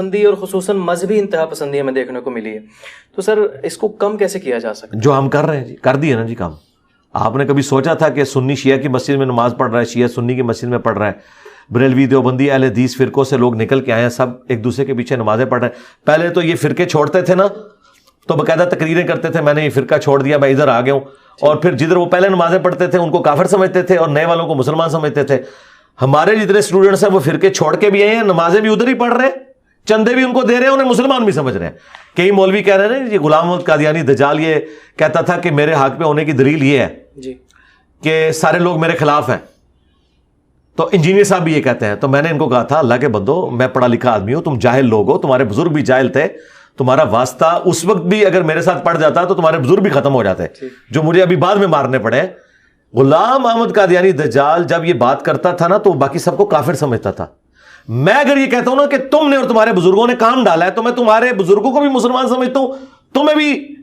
پسندی اور خصوصاً مذہبی انتہا پسندی ہمیں دیکھنے کو ملی ہے. تو سر اس کو کم کیسے کیا جا سکتا ہے؟ جو ہم کر رہے ہیں جی, کر دیے نا جی کام. آپ نے کبھی سوچا تھا کہ سنی شیعہ کی مسجد میں نماز پڑھ رہا ہے, شیعہ سنی کی مسجد میں پڑھ رہا ہے, بریلوی دیوبندی اہل حدیث فرقوں سے لوگ نکل کے آئے ہیں, سب ایک دوسرے کے پیچھے نمازیں پڑھ رہے ہیں. پہلے تو یہ فرقے چھوڑتے تھے نا تو باقاعدہ تقریریں کرتے تھے, میں نے یہ فرقہ چھوڑ دیا, میں ادھر آ گیا ہوں. اور پھر جدھر وہ پہلے نمازیں پڑھتے تھے ان کو کافر سمجھتے تھے اور نئے والوں کو مسلمان سمجھتے تھے. ہمارے جتنے اسٹوڈنٹس ہیں وہ فرقے چھوڑ کے بھی آئے ہیں, نمازیں بھی ادھر ہی پڑھ رہے ہیں, چندے بھی ان کو دے رہے ہیں, انہیں مسلمان بھی سمجھ رہے ہیں. کئی مولوی کہہ رہے ہیں یہ غلام محمد قادیانی دجال یہ کہتا تھا کہ میرے حق پہ ہونے کی دلیل یہ ہے جی کہ سارے لوگ میرے خلاف ہیں. تو انجینئر صاحب بھی یہ کہتے ہیں. تو میں نے ان کو کہا تھا اللہ کے بندو, میں پڑھا لکھا آدمی ہوں, تم جاہل لوگ ہو, تمہارے بزرگ بھی جاہل تھے, تمہارا واسطہ اس وقت بھی اگر میرے ساتھ پڑھ جاتا تو تمہارے بزرگ بھی ختم ہو جاتے جو مجھے ابھی بعد میں مارنے پڑے. غلام محمد قادیانی دجال جب یہ بات کرتا تھا نا تو باقی سب کو کافر سمجھتا تھا. میں اگر یہ کہتا ہوں نا کہ تم نے اور تمہارے بزرگوں نے کام ڈالا ہے تو میں تمہارے بزرگوں کو بھی مسلمان سمجھتا ہوں, تمہیں بھی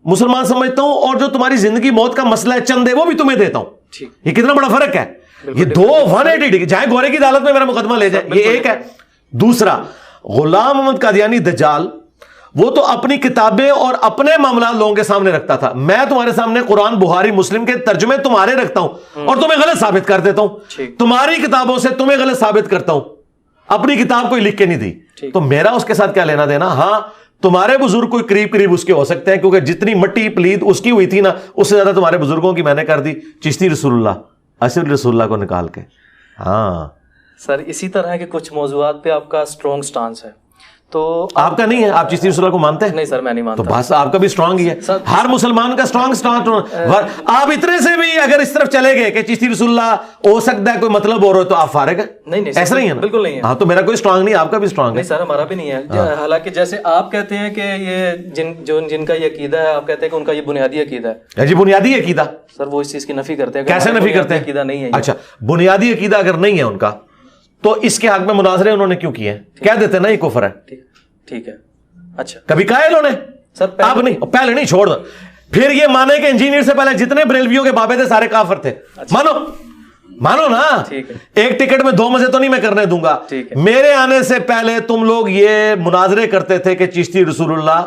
مسلمان سمجھتا ہوں, اور جو تمہاری زندگی موت کا مسئلہ ہے چندے وہ بھی تمہیں دیتا ہوں. یہ کتنا بڑا فرق ہے, یہ دو 180 ڈگری. جائیں گورے کی عدالت میں میرا مقدمہ لے جائے, یہ ایک ہے. دوسرا, غلام محمد قادیانی دجال وہ تو اپنی کتابیں اور اپنے معاملات لوگوں کے سامنے رکھتا تھا. میں تمہارے سامنے قرآن بخاری مسلم کے ترجمے تمہارے رکھتا ہوں اور تمہیں غلط ثابت کر دیتا ہوں, تمہاری کتابوں سے تمہیں غلط ثابت کرتا ہوں, اپنی کتاب کوئی لکھ کے نہیں دی. تو میرا اس کے ساتھ کیا لینا دینا؟ ہاں تمہارے بزرگ کوئی قریب قریب اس کے ہو سکتے ہیں کیونکہ جتنی مٹی پلید اس کی ہوئی تھی نا اس سے زیادہ تمہارے بزرگوں کی میں نے کر دی چشتی رسول اللہ, اسد رسول اللہ کو نکال کے. ہاں سر اسی طرح کے کچھ موضوعات پہ آپ کا اسٹرانگ سٹانس ہے, تو آپ کا نہیں ہے. آپ چشتی رسول اللہ کو مانتے ہیں؟ نہیں سر میں نہیں مانتا. تو بس آپ کا بھی اسٹرانگ ہی ہے, ہر مسلمان کا اسٹرانگ سٹانس. آپ اتنے سے بھی اگر اس طرف چلے گئے کہ چشتی رسول اللہ ہو سکتا ہے کوئی مطلب ہو رہا ہے تو آپ فارغ ہیں. نہیں ایسا نہیں ہے نا, بالکل نہیں ہے. ہاں تو میرا کوئی اسٹرانگ نہیں, آپ کا بھی اسٹرانگ ہے. نہیں سر ہمارا بھی نہیں ہے. حالانکہ جیسے آپ کہتے ہیں کہ یہ جن کا یہ عقیدہ ہے, آپ کہتے ہیں کہ ان کا یہ بنیادی عقیدہ ہے. جی بنیادی عقیدہ سر وہ اس چیز کی نفی کرتے ہیں. کیسے نفی کرتے ہیں؟ عقیدہ نہیں ہے. اچھا بنیادی عقیدہ اگر نہیں ہے ان کا تو اس کے حق میں مناظرے انہوں نے کیوں کیے؟ کہہ دیتے نا یہ کفر ہے. ٹھیک ہے. اچھا کبھی کہا انہوں نے؟ سر آپ نہیں, پہلے نہیں, چھوڑ دو. پھر یہ مانے کہ انجینئر سے پہلے جتنے بریلویوں کے بابے تھے سارے کافر تھے. مانو نا. ایک ٹکٹ میں 2 مزے تو نہیں میں کرنے دوں گا. میرے آنے سے پہلے تم لوگ یہ مناظرے کرتے تھے کہ چشتی رسول اللہ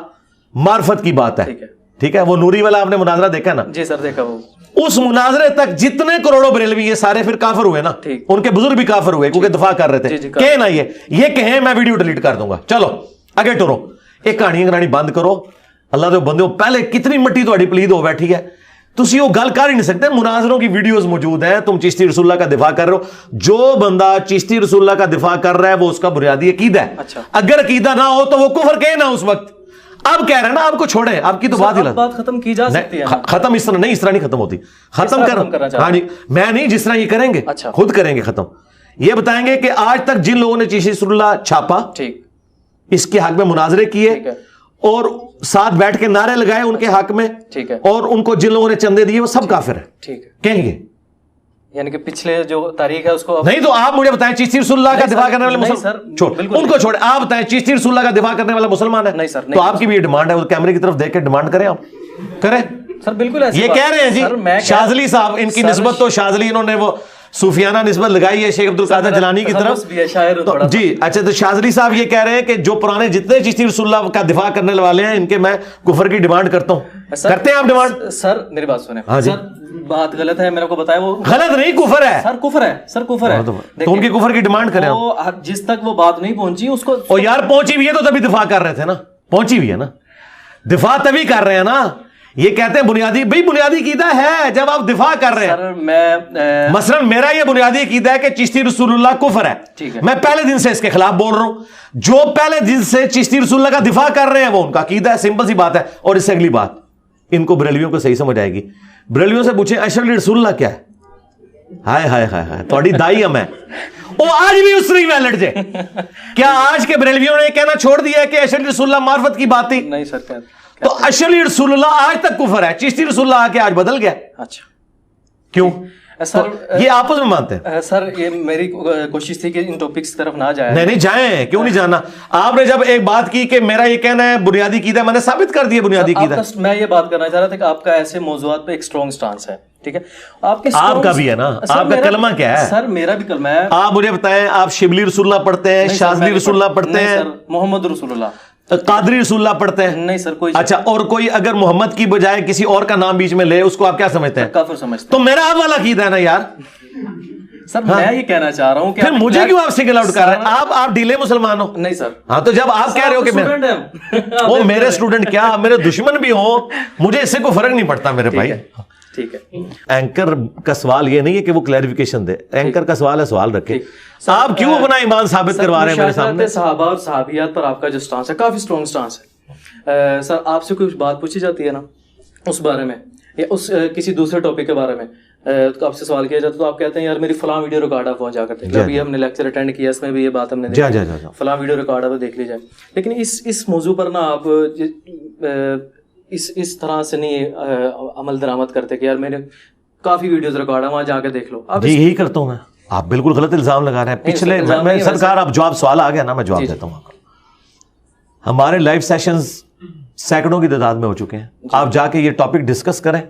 معرفت کی بات ہے. ٹھیک ہے, وہ نوری والا آپ نے مناظرہ دیکھا نا؟ جی سر دیکھا. وہ اس مناظرے تک جتنے کروڑوں بریلوی یہ سارے پھر کافر ہوئے نا, ان کے بزرگ بھی کافر ہوئے کیونکہ دفاع کر رہے تھے. کہ نا یہ کہیں میں ویڈیو ڈیلیٹ کر دوں گا. چلو آگے ٹورو, ایک کہانی بند کرو. اللہ دے بندے پہلے کتنی مٹی تہاڈی پلید ہو بیٹھی ہے, تسی وہ گل کر ہی نہیں سکتے. مناظروں کی ویڈیوز موجود ہیں, تم چشتی رسول اللہ کا دفاع کر رہے ہو. جو بندہ چشتی رسول اللہ کا دفاع کر رہا ہے وہ اس کا بنیادی عقیدہ ہے. اگر عقیدہ نہ ہو تو وہ کفر کہے نا اس وقت. اب کہہ رہے ہیں نا آپ کو چھوڑیں, آپ کی تو بات ختم کی جا سکتی ہے. ختم اس طرح نہیں ختم ہوتی. ختم کر, ہاں جی میں نہیں, جس طرح یہ کریں گے خود کریں گے ختم. یہ بتائیں گے کہ آج تک جن لوگوں نے چشتی رسول اللہ چھاپا, اس کے حق میں مناظرے کیے اور ساتھ بیٹھ کے نعرے لگائے ان کے حق میں, اور ان کو جن لوگوں نے چندے دیے وہ سب کافر ہیں. کہیں گے یعنی کہ پچھلے جو تاریخ ہے اس کو نہیں. تو آپ مجھے بتائیں چشتی رسول اللہ کا دفاع کرنے والے مسلمان, ان کو چھوڑیں, آپ بتائیں چشتی رسول اللہ کا دفاع کرنے والا مسلمان ہے؟ نہیں سر. تو آپ کی بھی یہ ڈیمانڈ ہے, وہ کیمرے کی طرف دیکھ کے ڈیمانڈ کریں, آپ کریں سر. بالکل یہ کہہ رہے ہیں جی شاذلی صاحب, ان کی نسبت تو شاذلی انہوں نے وہ صوفیانہ نسبت لگائی ہے شیخ عبد القادر جیلانی کی طرف. جی اچھا, تو شاذلی صاحب یہ کہہ رہے ہیں کہ جو پرانے جتنے چشتی رسول اللہ کا دفاع کرنے والے ہیں ان کے میں کفر کی ڈیمانڈ کرتا ہوں. کرتے ہیں آپ ڈیمانڈ؟ سر میری بات سنیں. سر بات غلط ہے, میرے کو بتایا. وہ غلط نہیں, کفر ہے سر. کفر ہے سر, کفر ہے. تو ان کی کفر کی ڈیمانڈ کریں. جس تک وہ بات نہیں پہنچی اس کو, او یار پہنچی ہوئی ہے تو تبھی دفاع کر رہے تھے نا. پہنچی ہوئی ہے نا, دفاع تبھی کر رہے ہیں نا. یہ کہتے ہیں بنیادی, بھائی بنیادی عقیدہ ہے جب آپ دفاع کر رہے ہیں. مثلا میرا یہ بنیادی عقیدہ ہے کہ چشتی رسول اللہ کفر ہے. میں پہلے دن سے اس کے خلاف بول رہا ہوں. جو پہلے دن سے چشتی رسول اللہ کا دفاع کر رہے ہیں وہ ان کا عقیدہ ہے. سمپل سی بات ہے. اور اس سے اگلی بات ان کو بریلویوں کو صحیح سمجھ آئے گی. بریلویوں سے پوچھیں اشرف رسول اللہ کیا ہے؟ ہائے ہائے ہائے ہائے, تھوڑی دائی ہم ہے. وہ آج بھی اس طرح ویلڈ جے. کیا آج کے بریلویوں نے کہنا چھوڑ دیا ہے کہ اشرف رسول اللہ معرفت کی بات تھی؟ نہیں سر. تو اشرف رسول اللہ آج تک کفر ہے. چشتی رسول اللہ آ کے آج بدل گیا. اچھا کیوں سر؟ یہ آپس میں مانتے ہیں سر. یہ میری کوشش تھی کہ ان ٹاپکس کی طرف نہ جائیں. نہیں جائیں, کیوں نہیں جانا. آپ نے جب ایک بات کی کہ میرا یہ کہنا ہے بنیادی عقیدہ, میں نے ثابت کر دیا بنیادی عقیدہ. میں یہ بات کرنا چاہ رہا تھا کہ آپ کا ایسے موضوعات پہ ایک اسٹرانگ سٹانس ہے. ٹھیک ہے. آپ کا بھی ہے نا, آپ کا کلمہ کیا ہے؟ سر میرا بھی کلمہ ہے. آپ مجھے بتائیں, آپ شبلی رسول اللہ پڑھتے ہیں, شاذلی رسول اللہ پڑھتے ہیں, محمد رسول اللہ, قادری رسول اللہ پڑھتے ہیں؟ نہیں سر کوئی. اچھا, اور کوئی اگر محمد کی بجائے کسی اور کا نام بیچ میں لے, اس کو آپ کیا سمجھتے ہیں؟ کافر سمجھتے ہیں. تو میرا آپ والا عقیدہ ہے نا یار. سر میں یہ کہنا چاہ رہا ہوں کہ پھر مجھے کیوں آپ سنگل آؤٹ کر رہے ہیں؟ آپ ڈیلے مسلمان ہو. نہیں سر. ہاں تو جب آپ کہہ رہے ہو کہ میں وہ میرے اسٹوڈنٹ کیا میرے دشمن بھی ہوں, مجھے اس سے کوئی فرق نہیں پڑتا میرے بھائی. ٹھیک ہے. اینکر کا سوال یہ نہیں ہے کہ وہ کلیریفیکیشن دے, اینکر کا سوال ہے سوال رکھے. آپ کیوں اپنا ایمان ثابت کروا رہے ہیں میرے سامنے؟ صحابہ اور صحابیات پر آپ کا جو سٹانس ہے کافی اسٹرانگ سٹانس ہے. سر آپ سے کوئی بات پوچھی جاتی ہے نا اس بارے میں, یا اس کسی دوسرے ٹاپک کے بارے میں آپ سے سوال کیا جاتا ہے تو آپ کہتے ہیں یار میری فلاں ویڈیو ریکارڈ آپ پہنچا کرتے ہیں. ابھی ہم نے لیکچر اٹینڈ کیا, اس میں بھی یہ بات ہم نے دیکھی, فلاں ویڈیو ریکارڈ آپ دیکھ لی جائے. لیکن اس موضوع پر نا آپ اس طرح سے نہیں عمل درآمد کرتے کہ یار میں نے کافی ویڈیوز ریکارڈ ہے, وہاں جا کے دیکھ لو. جی یہی کرتا ہوں میں. آپ بالکل غلط الزام لگا رہے ہیں. پچھلے میں سرکار آپ جواب سوال آ گیا نا, میں جواب دیتا ہوں. ہمارے لائیو سیشنز سینکڑوں کی تعداد میں ہو چکے ہیں. آپ جا کے یہ ٹاپک ڈسکس کریں,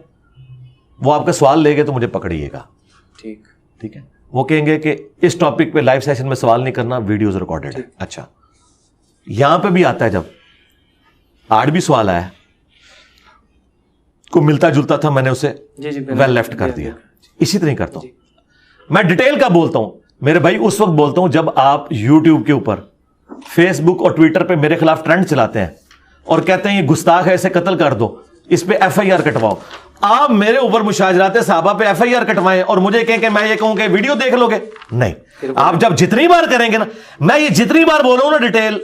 وہ آپ کا سوال لے گئے تو مجھے پکڑیے گا. ٹھیک ہے. وہ کہیں گے کہ اس ٹاپک پہ لائیو سیشن میں سوال نہیں کرنا, ویڈیوز ریکارڈڈ ہے. اچھا, یہاں پہ بھی آتا ہے, جب آج بھی سوال آیا کو ملتا جلتا تھا, میں نے اسے ویل لیفٹ کر دیا. اسی طرح کرتا ہوں میں, ڈیٹیل کا بولتا ہوں میرے بھائی. اس وقت بولتا ہوں جب آپ یوٹیوب کے اوپر, فیس بک اور ٹویٹر پہ میرے خلاف ٹرینڈ چلاتے ہیں اور کہتے ہیں یہ گستاخ ہے, اسے قتل کر دو, اس پہ ایف آئی آر کٹواؤ. آپ میرے اوپر مشاجرات صحابہ پہ ایف آئی آر کٹوائیں اور مجھے کہیں کہ میں یہ کہوں کہ ویڈیو دیکھ لو گے. نہیں, آپ جب جتنی بار کریں گے نا, میں یہ جتنی بار بولوں نا ڈیٹیل,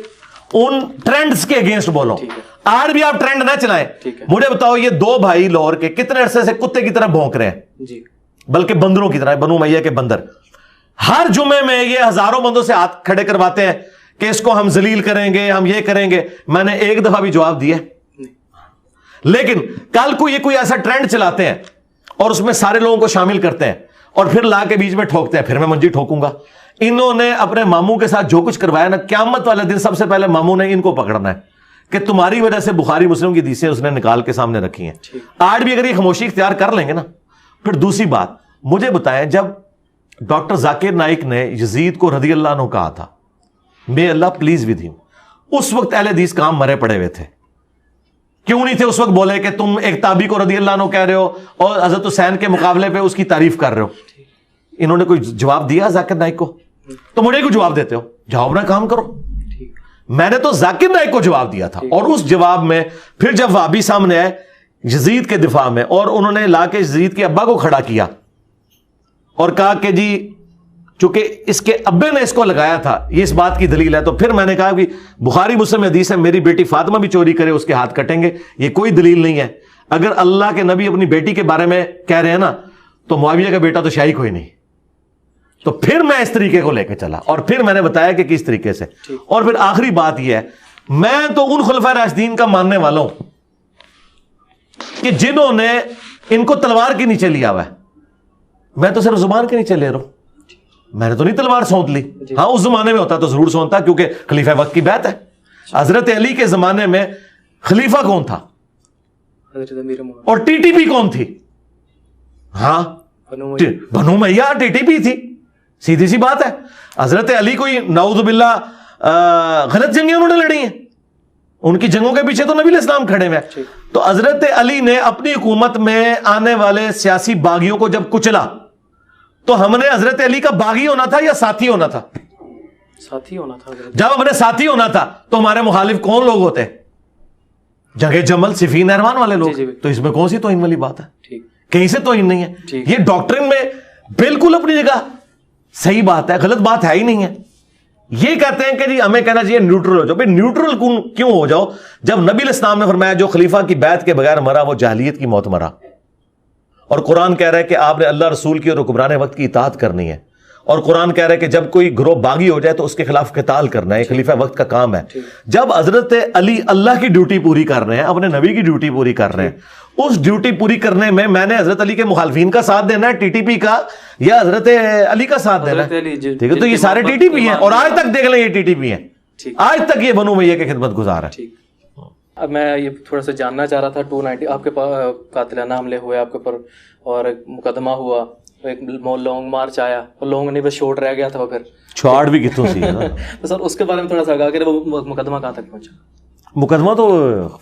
ان ٹرینڈز کے اگینسٹ بولوں. آج بھی آپ ٹرینڈ نہ چلائیں. مجھے بتاؤ یہ دو بھائی لاہور کے کتنے عرصے سے کتے کی طرح بھونک رہے ہیں, بلکہ بندروں کی طرح, بنو امیہ کے بندر. ہر جمعے میں یہ ہزاروں بندوں سے ہاتھ کھڑے کرواتے ہیں کہ اس کو ہم ذلیل کریں گے, ہم یہ کریں گے. میں نے ایک دفعہ بھی جواب دیا. لیکن کل کو یہ کوئی ایسا ٹرینڈ چلاتے ہیں اور اس میں سارے لوگوں کو شامل کرتے ہیں اور پھر لا کے بیچ میں ٹھوکتے ہیں, پھر میں منجی ٹھوکوں گا. انہوں نے اپنے ماموں کے ساتھ جو کچھ کروایا نا, قیامت والے دن سب سے پہلے ماموں نے ان کو پکڑنا ہے کہ تمہاری وجہ سے بخاری مسلم کی حدیثیں اس نے نکال کے سامنے رکھی ہیں. آج بھی اگر یہ خاموشی اختیار کر لیں گے نا. پھر دوسری بات مجھے بتائیں, جب ڈاکٹر ذاکر نائک نے یزید کو رضی اللہ عنہ کہا تھا may اللہ پلیز ود ہم, اس وقت اہل حدیث کام مرے پڑے ہوئے تھے. کیوں نہیں تھے اس وقت بولے کہ تم ایک تابعی کو رضی اللہ عنہ کہہ رہے ہو اور حضرت حسین کے مقابلے پہ اس کی تعریف کر رہے ہو؟ انہوں نے کوئی جواب دیا ذاکر نائک کو؟ تو مجھے کیوں جواب دیتے ہو؟ جاؤ اپنا کام کرو. میں نے تو ذاکر نائک کو جواب دیا تھا, اور اس جواب میں پھر جب وہابی سامنے آئے یزید کے دفاع میں, اور انہوں نے لا کے یزید کے ابا کو کھڑا کیا اور کہا کہ جی چونکہ اس کے ابے نے اس کو لگایا تھا, یہ اس بات کی دلیل ہے. تو پھر میں نے کہا کہ بخاری مسلم حدیث ہے, میری بیٹی فاطمہ بھی چوری کرے اس کے ہاتھ کٹیں گے, یہ کوئی دلیل نہیں ہے. اگر اللہ کے نبی اپنی بیٹی کے بارے میں کہہ رہے ہیں نا, تو معاویہ کا بیٹا تو شاہی کوئی نہیں. تو پھر میں اس طریقے کو لے کے چلا, اور پھر میں نے بتایا کہ کس طریقے سے. اور پھر آخری بات یہ ہے, میں تو ان خلفاء راشدین کا ماننے والا ہوں کہ جنہوں نے ان کو تلوار کے نیچے لیا ہوا ہے. میں تو صرف زبان کے نیچے لے رہا ہوں, میں نے تو نہیں تلوار سونت لی. ہاں اس زمانے میں ہوتا تو ضرور سونتا, کیونکہ خلیفہ وقت کی بیعت ہے. حضرت علی کے زمانے میں خلیفہ کون تھا اور ٹی ٹی پی کون تھی؟ ہاں بنو امیہ ٹی ٹی پی تھی, سیدھی سی بات ہے. حضرت علی کوئی نعوذ باللہ غلط جنگیں انہوں نے لڑی ہیں, ان کی جنگوں کے پیچھے تو نبی علیہ السلام کھڑے ہوئے. تو حضرت علی نے اپنی حکومت میں آنے والے سیاسی باغیوں کو جب کچلا, تو ہم نے حضرت علی کا باغی ہونا تھا یا ساتھی ہونا تھا؟ ساتھی ہونا تھا. جب ہم نے ساتھی ہونا تھا تو ہمارے مخالف کون لوگ ہوتے؟ جنگ جمل, صفین, نہروان والے لوگ. تو اس میں کون سی توہین والی بات ہے؟ کہیں سے توہین نہیں ہے. یہ ڈاکٹرن میں بالکل اپنی جگہ صحیح بات ہے, غلط بات ہے ہی نہیں ہے. یہ کہتے ہیں کہ جی ہمیں کہنا چاہیے نیوٹرل ہو جاؤ. بھائی نیوٹرل کیوں ہو جاؤ جب نبی علیہ السلام نے فرمایا جو خلیفہ کی بیعت کے بغیر مرا وہ جاہلیت کی موت مرا, اور قرآن کہہ رہا ہے کہ آپ نے اللہ رسول کی اور حکمران وقت کی اطاعت کرنی ہے, اور قرآن کہہ رہا ہے کہ جب کوئی گروہ باغی ہو جائے تو اس کے خلاف قتال کرنا ہے, خلیفہ وقت کا کام ہے. جب حضرت علی اللہ کی ڈیوٹی پوری کر رہے ہیں, اپنے نبی کی ڈیوٹی پوری کر رہے ہیں, اس ڈیوٹی پوری کرنے میں نے حضرت علی کے مخالفین کا ساتھ دینا ہے, ٹی ٹی پی کا, یا حضرت علی کا ساتھ دینا ہے؟ ٹھیک ہے, تو یہ سارے ٹی ٹی پی ہیں, اور آج تک دیکھ لیں یہ ٹی ٹی پی ہیں, آج تک یہ بنو امیہ کے خدمت گزار ہے. اب میں یہ تھوڑا سا جاننا چاہ رہا تھا 290 آپ کے پاس قاتلانہ حملے ہوئے آپ کے اوپر اور ایک مقدمہ ہوا, ایک لانگ مارچ آیا اور لانگ نہیں بس شورٹ رہ گیا تھا, پھر چھاڑ بھی کتوں سی ہے نا. تو سر اس کے بارے میں تھوڑا سا آگاہ کریں, وہ مقدمہ کہاں تک پہنچا؟ مقدمہ تو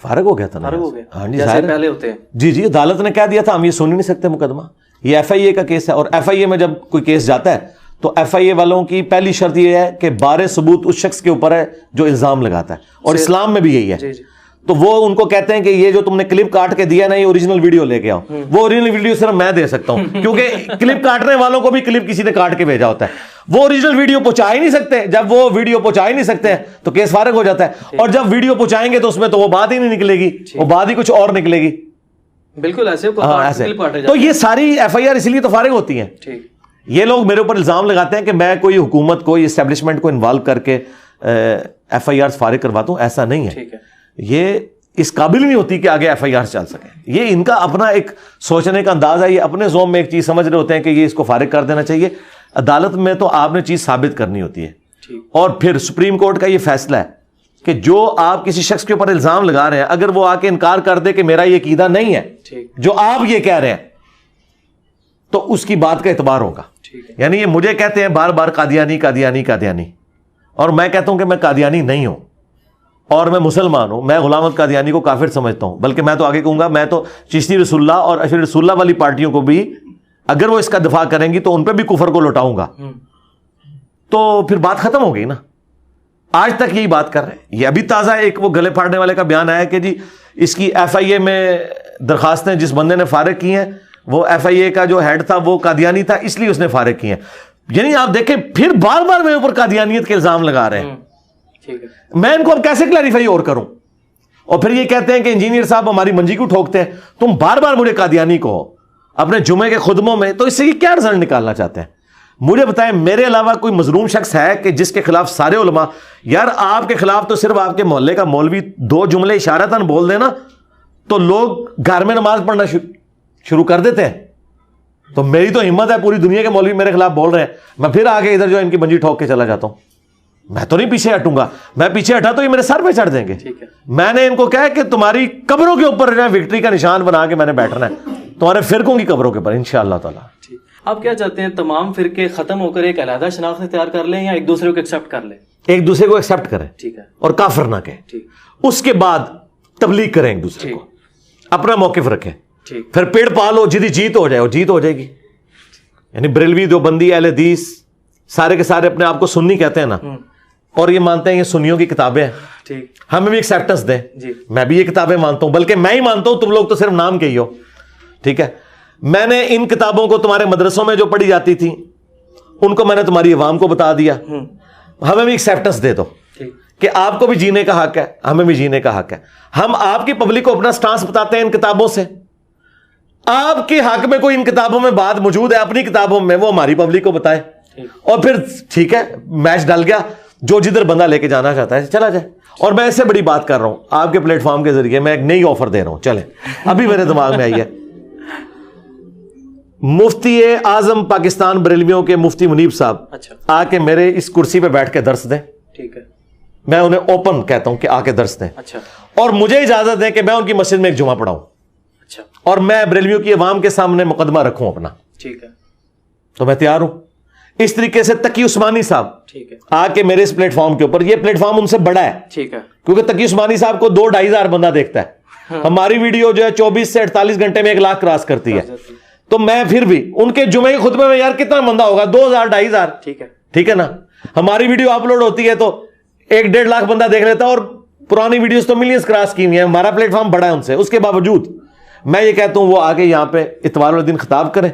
فارغ ہو گیا تھا نا. فارغ ہو گیا, ہاں جی, جیسے پہلے ہوتے ہیں. جی جی, عدالت نے کہہ دیا تھا ہم یہ سن ہی نہیں سکتے مقدمہ. یہ ایف آئی اے کا کیس ہے, اور ایف آئی اے میں جب کوئی کیس جاتا ہے تو ایف آئی اے والوں کی پہلی شرط یہ ہے کہ بارے ثبوت اس شخص کے اوپر ہے جو الزام لگاتا ہے, اور اسلام میں بھی یہی ہے. جی جی, تو وہ ان کو کہتے ہیں کہ یہ جو تم نے کلپ کاٹ کے دیا نا, یہ اوریجنل ویڈیو لے کے آؤ. وہ اوریجنل ویڈیو صرف میں دے سکتا ہوں, کیونکہ کلپ کاٹنے والوں کو بھی کلپ کسی نے کاٹ کے بھیجا ہوتا ہے. وہ اوریجنل ویڈیو پہنچا ہی نہیں سکتے. جب وہ ویڈیو پہنچا ہی نہیں سکتے ہیں تو کیس فارغ ہو جاتا ہے, اور جب ویڈیو پہنچائیں گے تو اس میں تو وہ بات ہی نہیں نکلے گی, وہ بات ہی کچھ اور نکلے گی. بالکل ایسے. تو یہ ساری ایف آئی آر اسی لیے تو فارغ ہوتی ہیں. یہ لوگ میرے اوپر الزام لگاتے ہیں کہ میں کوئی حکومت کو, اسٹیبلشمنٹ کو انوالو کر کے ایف آئی آر فارغ کرواتا ہوں. ایسا نہیں ہے. یہ اس قابل نہیں ہوتی کہ آگے ایف آئی آر چل سکے. یہ ان کا اپنا ایک سوچنے کا انداز ہے. یہ اپنے زوم میں ایک چیز سمجھ رہے ہوتے ہیں کہ یہ اس کو فارغ کر دینا چاہیے. عدالت میں تو آپ نے چیز ثابت کرنی ہوتی ہے, اور پھر سپریم کورٹ کا یہ فیصلہ ہے کہ جو آپ کسی شخص کے اوپر الزام لگا رہے ہیں, اگر وہ آ کے انکار کر دے کہ میرا یہ عقیدہ نہیں ہے جو آپ یہ کہہ رہے ہیں, تو اس کی بات کا اعتبار ہوگا. یعنی یہ مجھے کہتے ہیں بار بار قادیانی قادیانی قادیانی, اور میں کہتا ہوں کہ میں قادیانی نہیں ہوں اور میں مسلمان ہوں. میں غلام احمد قادیانی کو کافر سمجھتا ہوں, بلکہ میں تو آگے کہوں گا میں تو چشتی رسول اللہ اور اشرف رسول اللہ والی پارٹیوں کو بھی اگر وہ اس کا دفاع کریں گی تو ان پہ بھی کفر کو لوٹاؤں گا. تو پھر بات ختم ہو گئی نا. آج تک یہی بات کر رہے ہیں. یہ ابھی تازہ ایک وہ گلے پھاڑنے والے کا بیان آیا کہ جی اس کی ایف آئی اے میں درخواستیں جس بندے نے فارغ کی ہیں, وہ ایف آئی اے کا جو ہیڈ تھا وہ قادیانی تھا, اس لیے اس نے فارغ کی ہیں. یعنی آپ دیکھیں پھر بار بار میرے اوپر قادیانیت کے الزام لگا رہے ہیں. میں ان کو اب کیسے کلیریفائی اور کروں؟ اور پھر یہ کہتے ہیں کہ انجینئر صاحب ہماری منجی کو ٹھوکتے ہیں. تم بار بار مجھے قادیانی کو اپنے جمعے کے خطبوں میں, تو اس سے یہ کیا رزلٹ نکالنا چاہتے ہیں؟ مجھے بتائیں میرے علاوہ کوئی مظلوم شخص ہے کہ جس کے خلاف سارے علماء, یار آپ کے خلاف تو صرف آپ کے محلے کا مولوی 2 جملے اشارتاً بول دینا تو لوگ گھر میں نماز پڑھنا شروع کر دیتے ہیں. تو میری تو ہمت ہے, پوری دنیا کے مولوی میرے خلاف بول رہے ہیں, میں پھر آگے ادھر جو ان کی منجی ٹھوک کے چلا جاتا ہوں. میں تو نہیں پیچھے ہٹوں گا. میں پیچھے ہٹا تو یہ میرے سر پہ چڑھ دیں گے. میں نے ان کو کہا کہ تمہاری قبروں کے اوپر وکٹری کا نشان بنا کے میں نے بیٹھنا ہے, تمہارے فرقوں کی قبروں کے اوپر انشاءاللہ تعالی. آپ کیا چاہتے ہیں, تمام فرقے ختم ہو کر ایک علیحدہ شناخت تیار کر لیں یا ایک دوسرے کو ایکسیپٹ کر لیں؟ ایک دوسرے کو ایکسیپٹ کریں, ٹھیک ہے, اور کافر نہ کہیں. اس کے بعد تبلیغ کریں ایک دوسرے کو, اپنا موقف رکھیں. پھر پیڑ پالو, جدی جیت ہو جائے, جیت ہو جائے گی. یعنی بریلوی دیوبندی اہل حدیث سارے کے سارے اپنے آپ کو سنی کہتے ہیں نا, اور یہ مانتے ہیں یہ سنیوں کی کتابیں ہیں, ہمیں بھی ایکسیپٹنس دیں. میں بھی یہ کتابیں مانتا ہوں, بلکہ میں ہی مانتا ہوں, تم لوگ تو صرف نام کے ہی ہو. ٹھیک ہے, میں نے ان کتابوں کو تمہارے مدرسوں میں جو پڑھی جاتی تھی ان کو میں نے تمہاری عوام کو بتا دیا. ہمیں بھی ایکسیپٹنس دے دو کہ آپ کو بھی جینے کا حق ہے, ہمیں بھی جینے کا حق ہے. ہم آپ کی پبلک کو اپنا سٹانس بتاتے ہیں ان کتابوں سے. آپ کے حق میں کوئی ان کتابوں میں بات موجود ہے اپنی کتابوں میں, وہ ہماری پبلک کو بتائیں, اور پھر ٹھیک ہے میچ ڈل گیا, جو جدھر بندہ لے کے جانا چاہتا ہے چلا جائے. اور میں اس سے بڑی بات کر رہا ہوں آپ کے پلیٹ فارم کے ذریعے, میں ایک نئی آفر دے رہا ہوں, چلیں ابھی میرے دماغ میں آئی ہے. مفتی اعظم پاکستان بریلویوں کے مفتی منیب صاحب آ کے میرے اس کرسی پہ بیٹھ کے درس دیں. ٹھیک ہے, میں انہیں اوپن کہتا ہوں کہ آ کے درس دیں, اور مجھے اجازت دیں کہ میں ان کی مسجد میں ایک جمعہ پڑھاؤں, اور میں بریلویوں کی عوام کے سامنے مقدمہ رکھوں اپنا. ٹھیک ہے, تو میں تیار ہوں. اس طریقے سے تقی عثمانی صاحب آ کے میرے اس پلیٹ فارم کے اوپر, یہ پلیٹ فارم ان سے بڑا ہے, ٹھیک ہے, کیونکہ تقی عثمانی صاحب کو 2-2.5 ہزار بندہ دیکھتا ہے. ہماری ویڈیو جو ہے 24 سے 48 گھنٹے میں 1 لاکھ کراس کرتی ہے. تو میں پھر بھی ان کے جمعے کے خطبے میں یار کتنا بندہ ہوگا, 2,000-2.5 ہزار. ٹھیک ہے نا. ہماری ویڈیو اپلوڈ ہوتی ہے تو 1-1.5 لاکھ بندہ دیکھ لیتا ہے, اور پرانی ویڈیوز تو ملینز کراس کی ہوئی ہیں. ہمارا پلیٹ فارم بڑا ہے ان سے. اس کے باوجود میں یہ کہتا ہوں وہ آگے یہاں پہ اتوار والے دن خطاب کریں,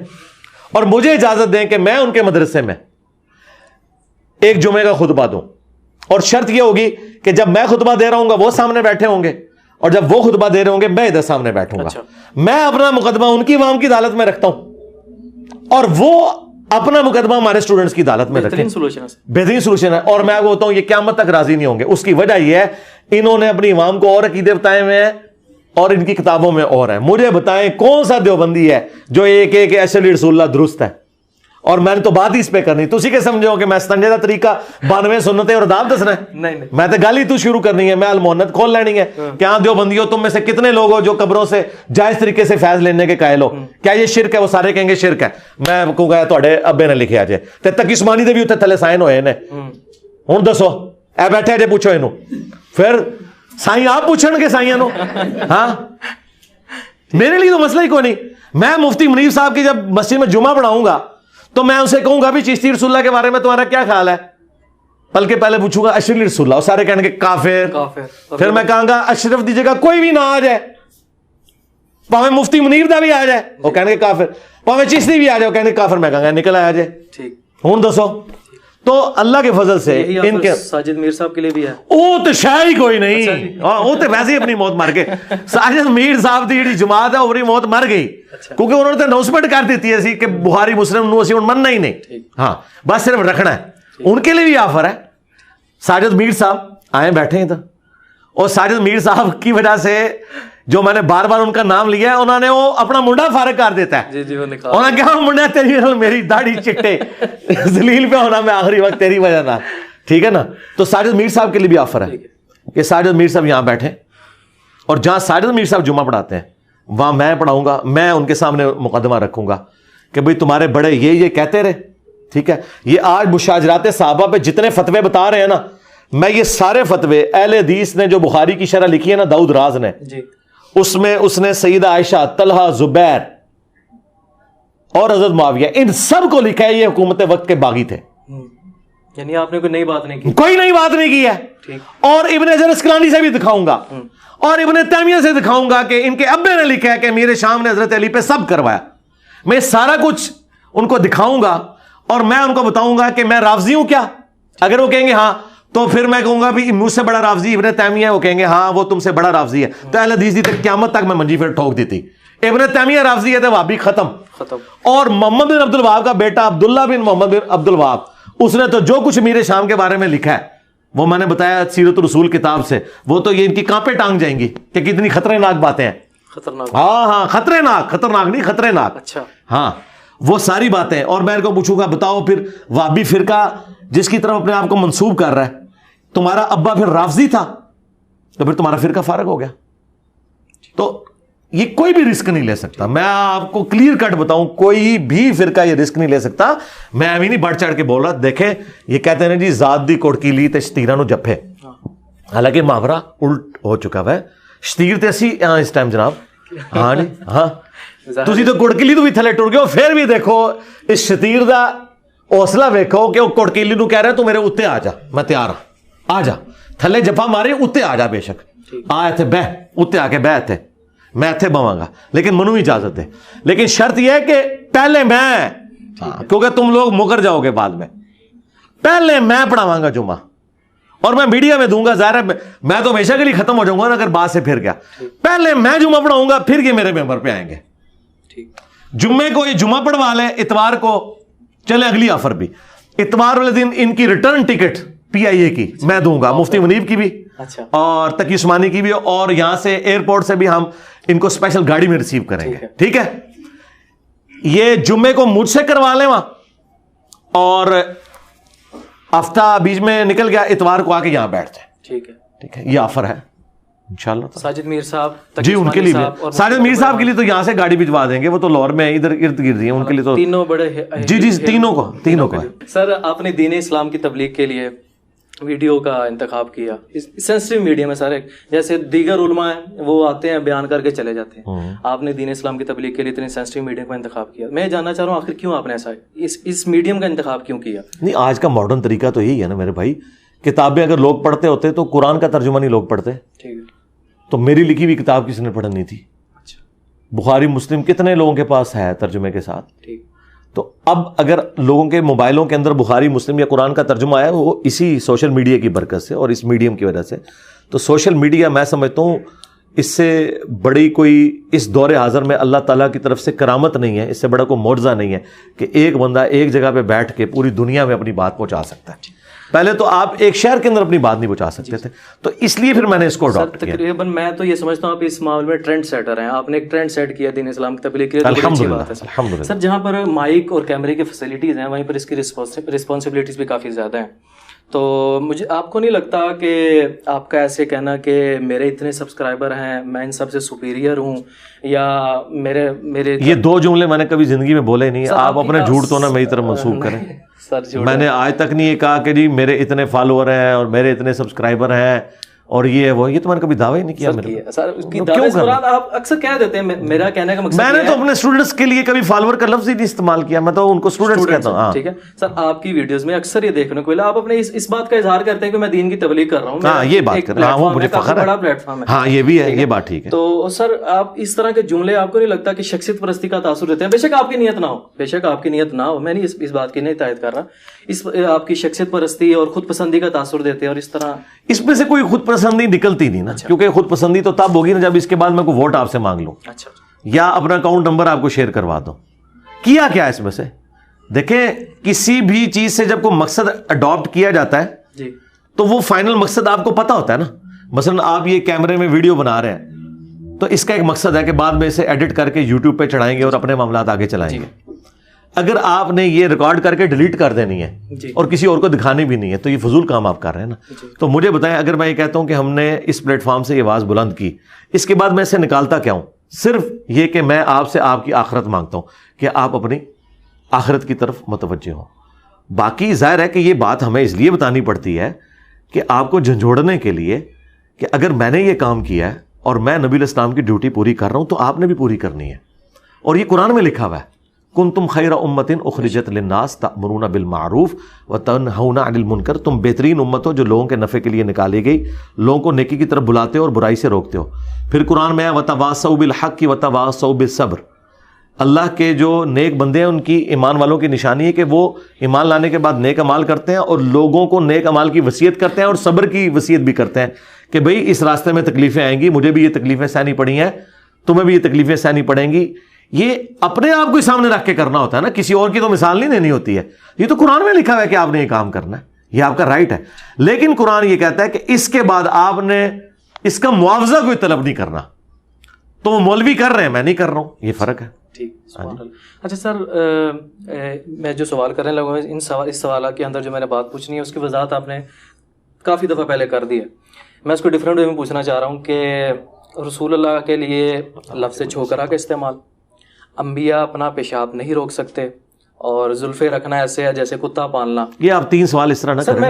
اور مجھے اجازت دیں کہ میں ان کے مدرسے میں ایک جمعے کا خطبہ دوں. اور شرط یہ ہوگی کہ جب میں خطبہ دے رہا ہوں گا وہ سامنے بیٹھے ہوں گے, اور جب وہ خطبہ دے رہے ہوں گے میں ادھر سامنے بیٹھوں گا. میں اپنا مقدمہ ان کی عوام کی عدالت میں رکھتا ہوں, اور وہ اپنا مقدمہ ہمارے اسٹوڈنٹس کی عدالت میں رکھیں. بہترین سولوشن ہے. اور میں آپ کو بتاؤں یہ قیامت تک راضی نہیں ہوں گے. اس کی وجہ یہ ہے انہوں نے اپنی عوام کو اور عقیدے بتائے ہوئے ہیں, اور ان کی کتابوں میں اور ہیں. مجھے بتائیں کون سا دیوبندی ہے جو ایک اشرف رسول اللہ درست ہے؟ اور میں نے تو بات ہی اس پہ کرنی, تسی کے سمجھو کہ میں استنجے دا طریقہ 92 سنتیں اور آداب دسنا ہے؟ نہیں میں تو گالی تو شروع کرنی ہے, میں المحنت کھول لینی ہے. کیا دیوبندیوں تم میں سے کتنے لوگ ہو جو قبروں سے جائز طریقے سے فیض لینے کے قائل ہو؟ کیا یہ شرک ہے؟ وہ سارے کہیں گے شرک ہے. میں کہوں گا تواڈے ابے نے لکھیا جے تے تک عثمانی دے بھی اوتے تھلے سائن ہوئے نے. ہن دسو اے بیٹھے جے پوچھو اینو, پھر سائیں آپ پوچھن گے سائیاں نو؟ ہاں میرے لیے تو مسئلہ ہی کوئی نہیں. میں مفتی منیر صاحب کی جب مسجد میں جمعہ پڑھاؤں گا تو میں ان سے کہوں گا بھی چشتی رسول اللہ کے بارے میں تمہارا کیا خیال ہے؟ بلکہ پہلے پوچھوں گا اشرف رسول اللہ, سارے کہیں گے کافر. پھر میں کہوں گا اشرف دی جگہ کوئی بھی نہ آ جائے, پاویں مفتی منیر دا بھی آ جائے وہ کہیں گے کافر, پاویں چشتی بھی آ جائے وہ کہیں گے کافر. میں کہوں گا نکل آیا جائے. ہوں دسو, تو اللہ کے فضل سے ان کے ساجد میر صاحب کے لیے بھی ہے, وہ تو شاید ہی کوئی نہیں, وہ تو ویسے ہی اپنی موت مر گئے. ساجد میر صاحب دی جڑی جماعت ہے وہ موت مر گئی کیونکہ انہوں نے اناؤنسمنٹ کر دیتی ہے کہ بخاری مسلم نو اسی مننا ہی نہیں, ہاں بس صرف رکھنا ہے. ان کے لیے بھی آفر ہے. ساجد میر صاحب آئے بیٹھے ہیں, اور ساجد میر صاحب کی وجہ سے جو میں نے بار بار ان کا نام لیا ہے, انہوں نے وہ اپنا منڈا فارغ کر دیتا ہے. انہوں نے کہا منڈا تیری میری داڑھی چٹے ذلیل پہ ہونا میں آخری وقت تیری وجہ نہ, ٹھیک ہے نا. تو ساجد میر صاحب کے لیے بھی آفر ہے کہ ساجد میر صاحب یہاں بیٹھے, اور جہاں ساجد میر صاحب جمعہ پڑھاتے ہیں وہاں میں پڑھاؤں گا. میں ان کے سامنے مقدمہ رکھوں گا کہ بھئی تمہارے بڑے یہ کہتے رہے, ٹھیک ہے. یہ آج مشاجرات صحابہ پہ جتنے فتوے بتا رہے ہیں نا, میں یہ سارے فتوے اہل حدیث نے جو بخاری کی شرح لکھی ہے نا داؤد راز نے, اس میں اس نے سیدہ عائشہ, طلحہ, زبیر اور حضرت معاویہ, ان سب کو لکھا ہے یہ حکومت وقت کے باغی تھے. یعنی آپ نے کوئی نئی بات نہیں کی, کوئی نئی بات نہیں کی ہے. اور ابن حجر اسقلانی سے بھی دکھاؤں گا, اور ابن تیمیہ سے دکھاؤں گا کہ ان کے ابے نے لکھا ہے کہ امیر شام نے حضرت علی پہ سب کروایا. میں سارا کچھ ان کو دکھاؤں گا, اور میں ان کو بتاؤں گا کہ میں رافضی ہوں کیا. اگر وہ کہیں گے ہاں تو پھر میں کہوں گا بھی مجھ سے بڑا رافضی ابن تیمیہ ہے, وہ کہیں گے ہاں وہ تم سے بڑا رافضی ہے. تو اہل حدیث دی تک قیامت تک میں منجی پھر ٹھوک دیتی. ابن تیمیہ رافضی ہے تو وہابی ختم. اور محمد بن عبد الوہاب کا بیٹا عبداللہ بن محمد بن عبد الوہاب, اس نے تو جو کچھ امیر شام کے بارے میں لکھا ہے وہ میں نے بتایا سیرت الرسول کتاب سے, وہ تو یہ ان کی کانپیں ٹانگ جائیں گی کہ کتنی خطرناک باتیں ہیں. خطرناک, ہاں خطرناک نہیں خطرناک. اچھا ہاں وہ ساری باتیں. اور میں ان کو پوچھوں گا بتاؤ پھر وہابی فرقہ جس کی طرف اپنے آپ کو منسوب کر رہا ہے, تمہارا ابا پھر رافضی تھا تو پھر تمہارا فرقہ فارغ ہو گیا. تو یہ کوئی بھی رسک نہیں لے سکتا. میں آپ کو کلیئر کٹ بتاؤں, کوئی بھی فرقہ یہ رسک نہیں لے سکتا. میں ابھی نہیں بڑھ چڑھ کے بول رہا. دیکھیں یہ کہتے ہیں جی ذات دی کوڑکی لی تے شتیراں نو جپے, حالانکہ محاورہ الٹ ہو چکا ہے. شتیر تے اسی اس ٹائم جناب, ہاں جی ہاں, تسی تو کوڑکیلی تو بھی تھلے ٹر گئے ہو. پھر بھی دیکھو اس شتیر دا حوصلہ ویکھو کہ وہ کوڑکیلی نو کہہ رہا ہے تو میرے اتنے آ جا, میں تیار ہوں, آ جا تھلے جپا مارے اتنے آ جا, بے شک آ ایتھے بہ, اتنے آ کے بہ ایتھے, میں ایتھے بواں گا لیکن منو اجازت دے. لیکن شرط یہ ہے کہ پہلے میں, کیونکہ تم لوگ مکر جاؤ گے بعد میں, پہلے میں پڑھاواں گا جمعہ اور میں میڈیا میں دوں گا. ظاہر ہے میں تو ہمیشہ کے لیے ختم ہو جاؤں گا نا اگر بات سے پھر گیا. پہلے میں جمعہ پڑھاؤں گا پھر یہ میرے ممبر پہ آئیں گے. جمعے کو یہ جمعہ پڑھوا لیں, اتوار کو چلے اگلی آفر بھی, اتوار والے دن ان کی ریٹرن ٹکٹ پی آئی اے کی میں دوں گا, مفتی منیب کی بھی اور تقی عثمانی کی بھی, اور یہاں سے ایئرپورٹ سے بھی ہم ان کو اسپیشل گاڑی میں ریسیو کریں گے. ٹھیک ہے, یہ جمعے کو مجھ سے کروا لیں وہاں, اور ہفتہ بیچ میں نکل گیا, اتوار کو آ کے یہاں بیٹھ جائیں. ٹھیک ہے, ٹھیک ہے, یہ آفر ہے انشاءاللہ. ساجد میر صاحب جی ان کے لیے بھی, ساجد میر صاحب کے لیے تو یہاں سے گاڑی بھجوا دیں گے, وہ تو لاہور میں ادھر ارد گرد ہیں, ان کے لیے تو تینوں بڑے جی تینوں کو. سر آپ نے دین اسلام کی تبلیغ کے لیے ویڈیو کا انتخاب کیا, سینسٹیو میڈیم ہے سارے, جیسے دیگر علماء ہیں وہ آتے ہیں بیان کر کے چلے جاتے ہیں, آپ نے دین اسلام کی تبلیغ کے لیے اتنے سینسٹیو میڈیم کا انتخاب کیا. میں جاننا چاہ رہا ہوں آخر کیوں آپ نے ایسا اس میڈیم کا انتخاب کیوں کیا؟ نہیں, آج کا ماڈرن طریقہ تو یہی ہے نا میرے بھائی, کتابیں اگر لوگ پڑھتے ہوتے تو قرآن کا ترجمہ نہیں لوگ پڑھتے. ٹھیک ہے, تو میری لکھی ہوئی کتاب کسی نے پڑھنی تھی. بخاری مسلم کتنے لوگوں کے پاس ہے ترجمے کے ساتھ. تو اب اگر لوگوں کے موبائلوں کے اندر بخاری مسلم یا قرآن کا ترجمہ آیا وہ اسی سوشل میڈیا کی برکت سے اور اس میڈیم کی وجہ سے. تو سوشل میڈیا میں سمجھتا ہوں اس سے بڑی کوئی اس دور حاضر میں اللہ تعالیٰ کی طرف سے کرامت نہیں ہے, اس سے بڑا کوئی معجزہ نہیں ہے کہ ایک بندہ ایک جگہ پہ بیٹھ کے پوری دنیا میں اپنی بات پہنچا سکتا ہے. پہلے تو آپ ایک شہر کے اندر اپنی بات نہیں پہنچا سکتے تھے, تو اس لیے پھر میں نے اس کو اڈاپٹ کیا. تقریباً میں تو یہ سمجھتا ہوں آپ اس معاملے میں ٹرینڈ سیٹر ہیں, آپ نے ایک ٹرینڈ سیٹ کیا دین اسلام کی تبلیغ کے لیے, اچھی بات ہے الحمدللہ. سر جہاں پر مائک اور کیمرے کی فیسلٹیز ہیں وہیں پر اس کی رسپانسبلٹیز بھی کافی زیادہ ہیں, تو مجھے آپ کو نہیں لگتا کہ آپ کا ایسے کہنا کہ میرے اتنے سبسکرائبر ہیں, میں ان سب سے سپیریئر ہوں, یا میرے یہ دو جملے میں نے کبھی زندگی میں بولے نہیں. آپ اپنے جھوٹ تو نہ میری طرف منسوخ کریں. میں نے آج تک نہیں یہ کہا کہ جی میرے اتنے فالوور ہیں اور میرے اتنے سبسکرائبر ہیں اور یہ وہ, یہ تو میں نے کبھی دعویٰ ہی نہیں کیا. آپ اکثر کہہ دیتے ہیں, میرا کہنے کا مقصد میں نے تو اپنے اسٹوڈنٹس کے لیے کبھی فالوور کا لفظ ہی نہیں استعمال کیا, میں تو ان کو اسٹوڈنٹس کہتا ہوں. ٹھیک ہے سر, آپ کی ویڈیوز میں اکثر یہ دیکھنے کو ملا آپ اپنے اس بات کا اظہار کرتے ہیں کہ میں دین کی تبلیغ کر رہا ہوں. ہاں یہ بات کر رہا ہوں, وہ مجھے فخر ہے, بڑا پلیٹ فارم ہے. ہاں یہ بھی ہے, یہ بات ٹھیک ہے. تو سر آپ اس طرح کے جملے آپ کو نہیں لگتا کہ شخصیت پرستی کا تاثر دیتے ہیں؟ بے شک آپ کی نیت نہ ہو, بے شک آپ کی نیت نہ ہو, میں نہیں اس بات کی نہیں تائید کر رہا, اس آپ کی شخصیت پرستی اور خود پسندی کا تاثر دیتے ہیں, اور اس طرح اس میں سے کوئی خود پسندی نکلتی نہیں نا, کیونکہ خود پسندی تو تب ہوگی نا جب اس کے بعد میں کوئی ووٹ آپ سے مانگ لوں یا اپنا اکاؤنٹ نمبر آپ کو شیئر کروا دوں. کیا کیا اس میں سے دیکھیں, کسی بھی چیز سے جب کوئی مقصد اڈاپٹ کیا جاتا ہے تو وہ فائنل مقصد آپ کو پتا ہوتا ہے نا. مثلا آپ یہ کیمرے میں ویڈیو بنا رہے ہیں تو اس کا ایک مقصد ہے کہ بعد میں اسے ایڈٹ کر کے یوٹیوب پہ چڑھائیں گے اور اپنے معاملات آگے چلائیں گے. اگر آپ نے یہ ریکارڈ کر کے ڈیلیٹ کر دینی ہے اور کسی اور کو دکھانی بھی نہیں ہے تو یہ فضول کام آپ کر رہے ہیں نا. تو مجھے بتائیں, اگر میں یہ کہتا ہوں کہ ہم نے اس پلیٹ فارم سے یہ آواز بلند کی, اس کے بعد میں اسے نکالتا کیا ہوں؟ صرف یہ کہ میں آپ سے آپ کی آخرت مانگتا ہوں کہ آپ اپنی آخرت کی طرف متوجہ ہوں. باقی ظاہر ہے کہ یہ بات ہمیں اس لیے بتانی پڑتی ہے کہ آپ کو جھنجھوڑنے کے لیے کہ اگر میں نے یہ کام کیا ہے اور میں نبی الاسلام کی ڈیوٹی پوری کر رہا ہوں تو آپ نے بھی پوری کرنی ہے. اور یہ قرآن میں لکھا ہوا ہے, کنتم خیر امت اخرجت للناس تأمرون بالمعروف وتنہون عن المنکر, تم بہترین امت ہو جو لوگوں کے نفع کے لیے نکالی گئی, لوگوں کو نیکی کی طرف بلاتے ہو اور برائی سے روکتے ہو. پھر قرآن میں ہے وتواصوا بالحق وتواصوا بالصبر. اللہ کے جو نیک بندے ہیں ان کی, ایمان والوں کی نشانی ہے کہ وہ ایمان لانے کے بعد نیک عمال کرتے ہیں اور لوگوں کو نیک عمال کی وصیت کرتے ہیں اور صبر کی وصیت بھی کرتے ہیں کہ بھئی اس راستے میں تکلیفیں آئیں گی, مجھے بھی یہ تکلیفیں سہنی پڑی ہیں, تمہیں بھی یہ تکلیفیں سہنی پڑیں گی. یہ اپنے آپ کو سامنے رکھ کے کرنا ہوتا ہے نا, کسی اور کی تو مثال نہیں دینی ہوتی ہے. یہ تو قرآن میں لکھا ہوا ہے کہ آپ نے یہ کام کرنا ہے, یہ آپ کا رائٹ ہے. لیکن قرآن یہ کہتا ہے کہ اس کے بعد آپ نے اس کا معاوضہ کوئی طلب نہیں کرنا. تو وہ مولوی کر رہے ہیں, میں نہیں کر رہا ہوں, یہ فرق ہے. اچھا سر, میں جو سوال کرنے لگا ہوں اس سوالات کے اندر جو میں نے بات پوچھنی ہے اس کی وضاحت آپ نے کافی دفعہ پہلے کر دی ہے. میں اس کو ڈفرینٹ وے میں پوچھنا چاہ رہا ہوں کہ رسول اللہ کے لیے لفظ چھوکرا کا استعمال, انبیاء اپنا پیشاب نہیں روک سکتے, اور زلفے رکھنا ایسے ہے جیسے کتا پالنا. یہ آپ 3 سوال اس طرح نہ کریں,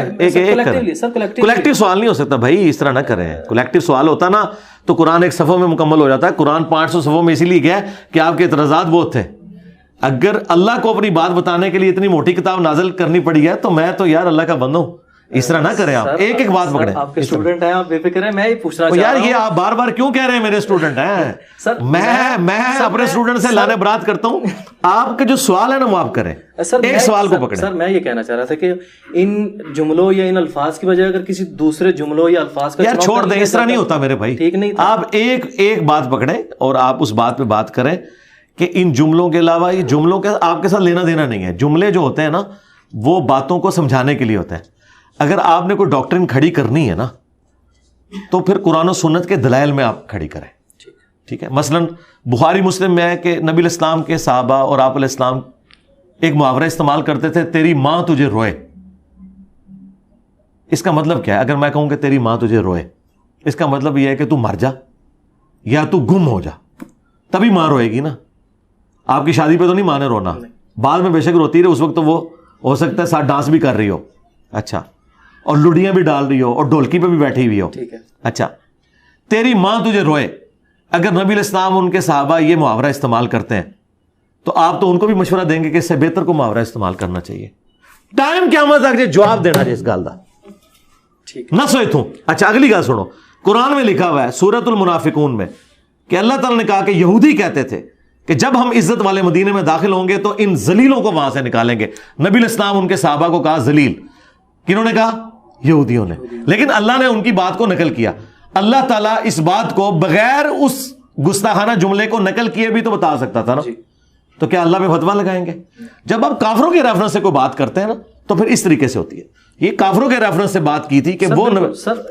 کلیکٹیو سوال نہیں ہو سکتا بھائی, اس طرح نہ کریں. کلیکٹیو سوال ہوتا نا تو قرآن ایک صفحہ میں مکمل ہو جاتا ہے. قرآن 500 صفحوں میں اسی لیے گیا کہ آپ کے اعتراضات بہت تھے. اگر اللہ کو اپنی بات بتانے کے لیے اتنی موٹی کتاب نازل کرنی پڑی ہے تو میں تو یار اللہ کا بندہ ہوں. اس طرح نہ کریں, آپ ایک ایک بات پکڑیں. آپ کے اسٹوڈنٹ ہیں, آپ بے فکر ہیں. میں یہ پوچھنا چاہ رہا ہوں یار, یہ آپ بار بار کیوں کہہ رہے ہیں میرے اسٹوڈنٹ ہیں؟ سر میں اپنے اسٹوڈنٹ سے لانے برات کرتا ہوں. آپ کے جو سوال ہے نا وہ آپ کریں, ایک سوال کو پکڑیں. سر میں یہ کہنا چاہ رہا تھا کہ ان جملوں یا ان الفاظ کی بجائے اگر کسی دوسرے جملوں یا الفاظ کا یار چھوڑ دیں, اس طرح نہیں ہوتا میرے بھائی. ٹھیک نہیں, آپ ایک بات پکڑیں اور آپ اس بات پہ بات کریں کہ ان جملوں کے علاوہ یہ جملوں کے آپ کے ساتھ لینا دینا نہیں ہے. جملے جو ہوتے ہیں نا وہ باتوں کو سمجھانے کے لیے ہوتے ہیں. اگر آپ نے کوئی ڈاکٹرن کھڑی کرنی ہے نا تو پھر قرآن و سنت کے دلائل میں آپ کھڑی کریں. ٹھیک ہے, مثلا بخاری مسلم میں ہے کہ نبی الاسلام کے صحابہ اور آپ علیہ السلام ایک محاورہ استعمال کرتے تھے, تیری ماں تجھے روئے. اس کا مطلب کیا ہے؟ اگر میں کہوں کہ تیری ماں تجھے روئے, اس کا مطلب یہ ہے کہ تو مر جا یا تو گم ہو جا, تبھی ماں روئے گی نا. آپ کی شادی پہ تو نہیں ماں نے رونا, بعد میں بے شک روتی رہے, اس وقت تو وہ ہو سکتا ہے ساتھ ڈانس بھی کر رہی ہو, اچھا, اور لڑیاں بھی ڈال رہی ہو اور ڈھولکی پہ بھی بیٹھی ہوئی ہو. ٹھیک ہے, اچھا, تیری ماں تجھے روئے. اگر نبی علیہ السلام ان کے صحابہ یہ محاورہ استعمال کرتے ہیں تو آپ تو ان کو بھی مشورہ دیں گے کہ اس سے بہتر کو محاورہ استعمال کرنا چاہیے. ٹائم قیامت تک جواب دینا جی اس گل دا. ٹھیک نہ سوئے تھوں. اچھا اگلی گل سنو, قرآن میں لکھا ہوا ہے سورۃ المنافقون میں کہ اللہ تعالیٰ نے کہا کہ یہودی کہتے تھے کہ جب ہم عزت والے مدینے میں داخل ہوں گے تو ان ذلیلوں کو وہاں سے نکالیں گے. نبی علیہ السلام ان کے صحابہ کو کہا ذلیل, کنہوں نے کہا؟ یہودیوں نے. لیکن اللہ نے ان کی بات کو نقل کیا. اللہ تعالیٰ اس بات کو بغیر اس گستاخانہ جملے کو نقل کیے بھی تو بتا سکتا تھا نا. تو کیا اللہ پہ فتویٰ لگائیں گے؟ جب آپ کافروں کے ریفرنس سے کوئی بات کرتے ہیں نا تو پھر اس طریقے سے ہوتی ہے. یہ کافروں کے ریفرنس سے بات کی تھی کہ وہ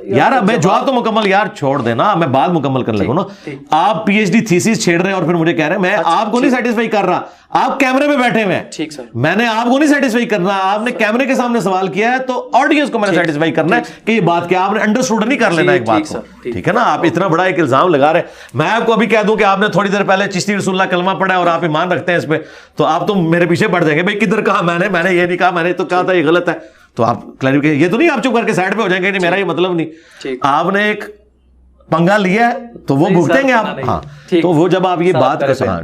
یار میں جواب تو مکمل یار چھوڑ دینا, میں بات مکمل کرنے لگوں نا. آپ پی ایچ ڈی تھیسس چھیڑ رہے ہیں اور پھر مجھے کہہ رہے ہیں میں آپ کو نہیں سیٹسفائی کر رہا, آپ کیمرے میں بیٹھے ہوئے ہیں. ٹھیک سر, میں نے آپ کو نہیں سیٹسفائی کرنا, آپ نے کیمرے کے سامنے سوال کیا ہے تو آڈینس کو میں نے سیٹسفائی کرنا ہے کہ یہ بات کیا, آپ نے انڈرسٹوڈ نہیں کر لینا ایک بات کو. ٹھیک ہے نا, آپ اتنا بڑا ایک الزام لگا رہے ہیں. میں آپ کو ابھی کہہ دوں کہ آپ نے تھوڑی دیر پہلے چشتی رسول اللہ کلمہ پڑھا ہے اور آپ ایمان رکھتے ہیں اس پہ, تو آپ تو میرے پیچھے پڑ جائیں گے بھائی کدھر کہا میں نے یہ نہیں کہا, میں نے تو کہا تھا یہ غلط ہے. تو آپ کلیریفیکیشن, یہ تو نہیں آپ چپ کر کے سائڈ پہ ہو جائیں گے, نہیں میرا یہ مطلب نہیں. آپ نے ایک پنگا لیا ہے تو وہ بھگتیں گے آپ. ہاں, تو وہ جب آپ یہ بات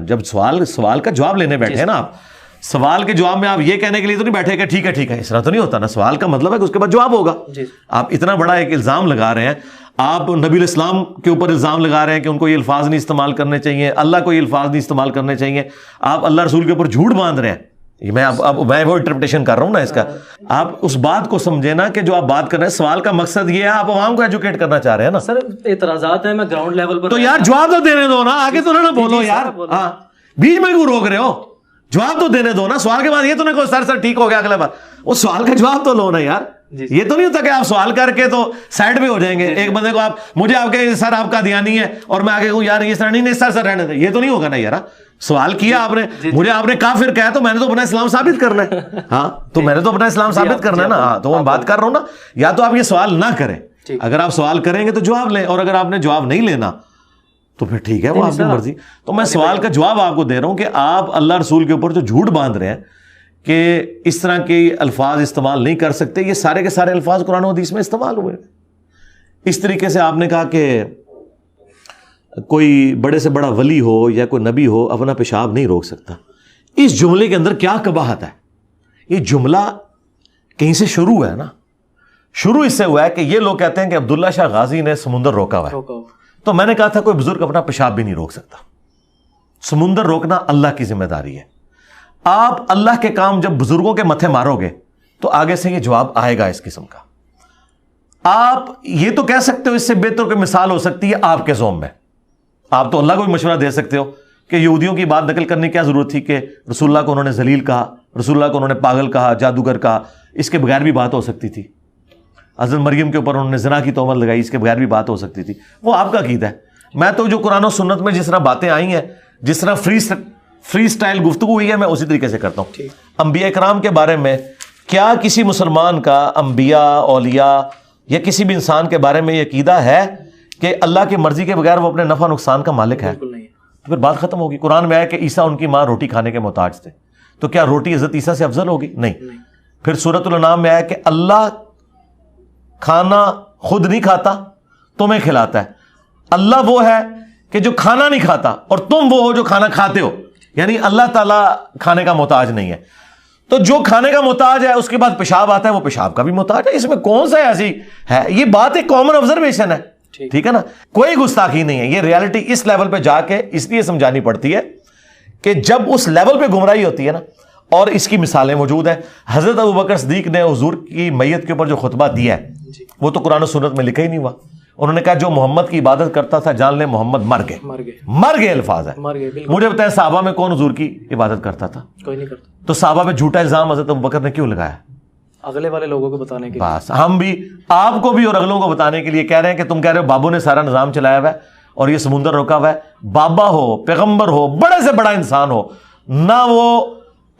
جب سوال کا جواب لینے بیٹھے نا, آپ سوال کے جواب میں آپ یہ کہنے کے لیے تو نہیں بیٹھے کہ ٹھیک ہے, اس طرح تو نہیں ہوتا نا. سوال کا مطلب ہے کہ اس کے بعد جواب ہوگا. آپ اتنا بڑا ایک الزام لگا رہے ہیں, آپ نبی الاسلام کے اوپر الزام لگا رہے ہیں کہ ان کو یہ الفاظ نہیں استعمال کرنے چاہیے, اللہ کو یہ الفاظ نہیں استعمال کرنے چاہیے. آپ اللہ رسول کے اوپر جھوٹ باندھ رہے ہیں. میں وہ انٹرپریٹیشن کر رہا ہوں نا اس کا. آپ اس بات کو سمجھے نا کہ جو آپ بات کر رہے ہیں, سوال کا مقصد یہ ہے آپ عوام کو ایجوکیٹ کرنا چاہ رہے ہیں نا. سر اعتراضات ہیں, میں گراؤنڈ لیول پر, تو یار جواب تو دینے دو نا, آگے تو نہ بولو یار. ہاں, بیچ میں کیوں روک رہے ہو, جواب تو دینے دو نا. سوال کے بعد یہ تو نہیں کہ سر ٹھیک ہو گیا اگلے بار, وہ سوال کا جواب تو لو نا یار. یہ تو نہیں ہوتا کہ آپ سوال کر کے تو سائڈ پہ ہو جائیں گے. ایک بندے کو آپ مجھے آپ کے سر آپ کا دیانی ہے اور میں آگے کہوں یار یہ سر نہیں سر رہنے دیں, یہ تو نہیں ہوگا نا یار. سوال کیا آپ نے, مجھے آپ نے کافر کہا تو میں نے تو اپنا اسلام ثابت کرنا ہے. ہاں, تو میں نے تو اپنا اسلام ثابت کرنا ہے نا. ہاں, تو میں بات کر رہا ہوں نا. یا تو آپ یہ سوال نہ کریں, اگر آپ سوال کریں گے تو جواب لیں, اور اگر آپ نے جواب نہیں لینا تو پھر ٹھیک ہے, وہ آپ کی مرضی. تو میں سوال کا جواب آپ کو دے رہا ہوں کہ آپ اللہ رسول کے اوپر جو جھوٹ باندھ رہے ہیں کہ اس طرح کے الفاظ استعمال نہیں کر سکتے, یہ سارے کے سارے الفاظ قرآن و حدیث میں استعمال ہوئے. اس طریقے سے آپ نے کہا کہ کوئی بڑے سے بڑا ولی ہو یا کوئی نبی ہو اپنا پیشاب نہیں روک سکتا. اس جملے کے اندر کیا قباحت ہے؟ یہ جملہ کہیں سے شروع ہے نا. شروع اس سے ہوا ہے کہ یہ لوگ کہتے ہیں کہ عبداللہ شاہ غازی نے سمندر روکا ہوا ہے. تو میں نے کہا تھا کوئی بزرگ اپنا پیشاب بھی نہیں روک سکتا. سمندر روکنا اللہ کی ذمہ داری ہے. آپ اللہ کے کام جب بزرگوں کے متھے مارو گے تو آگے سے یہ جواب آئے گا اس قسم کا. آپ یہ تو کہہ سکتے ہو, اس سے بہتر کوئی مثال ہو سکتی ہے آپ کے زوم میں. آپ تو اللہ کو بھی مشورہ دے سکتے ہو کہ یہودیوں کی بات نقل کرنے کی کیا ضرورت تھی کہ رسول اللہ کو انہوں نے ذلیل کہا, رسول اللہ کو انہوں نے پاگل کہا, جادوگر کہا. اس کے بغیر بھی بات ہو سکتی تھی. حضرت مریم کے اوپر انہوں نے زنا کی تہمت لگائی, اس کے بغیر بھی بات ہو سکتی تھی. وہ آپ کا عقیدہ ہے. میں تو جو قرآن و سنت میں جس طرح باتیں آئی ہیں, جس طرح فری سٹائل گفتگو ہوئی ہے, میں اسی طریقے سے کرتا ہوں. انبیاء اکرام کے بارے میں کیا کسی مسلمان کا انبیاء, اولیاء یا کسی بھی انسان کے بارے میں یہ عقیدہ ہے کہ اللہ کی مرضی کے بغیر وہ اپنے نفع نقصان کا مالک ہے؟ بالکل نہیں. تو پھر بات ختم ہوگی. قرآن میں آیا کہ عیسیٰ ان کی ماں روٹی کھانے کے محتاج تھے, تو کیا روٹی حضرت عیسیٰ سے افضل ہوگی؟ نہیں. پھر سورۃ الانعام میں آیا کہ اللہ کھانا خود نہیں کھاتا, تمہیں کھلاتا ہے. اللہ وہ ہے کہ جو کھانا نہیں کھاتا اور تم وہ ہو جو کھانا کھاتے ہو. یعنی اللہ تعالیٰ کھانے کا محتاج نہیں ہے. تو جو کھانے کا محتاج ہے اس کے بعد پیشاب آتا ہے, وہ پیشاب کا بھی محتاج ہے. اس میں کون سا ایسی ہے؟ یہ بات ایک کامن آبزرویشن ہے. ٹھیک ہے نا, کوئی گستاخی نہیں ہے. یہ ریالٹی اس لیول پہ جا کے اس لیے سمجھانی پڑتی ہے کہ جب اس لیول پہ گمراہی ہوتی ہے نا, اور اس کی مثالیں موجود ہیں. حضرت ابوبکر صدیق نے حضور کی میت کے اوپر جو خطبہ دیا ہے وہ تو قرآن و سنت میں لکھا ہی نہیں ہوا. انہوں نے کہا جو محمد کی عبادت کرتا تھا جان لے محمد مر گئے الفاظ ہے. مجھے بتائیں صحابہ میں کون حضور کی عبادت کرتا تھا؟ کوئی نہیں کرتا. تو صحابہ پہ جھوٹا الزام حضرت ابوبکر نے کیوں لگایا؟ اگلے والے لوگوں کو بتانے کے لیے. بس ہم بھی آپ کو بھی اور اگلوں کو بتانے کے لیے کہہ رہے ہیں کہ تم کہہ رہے ہو بابو نے سارا نظام چلایا ہوا ہے اور یہ سمندر روکا ہوا ہے. بابا ہو, پیغمبر ہو, بڑے سے بڑا انسان ہو, نہ وہ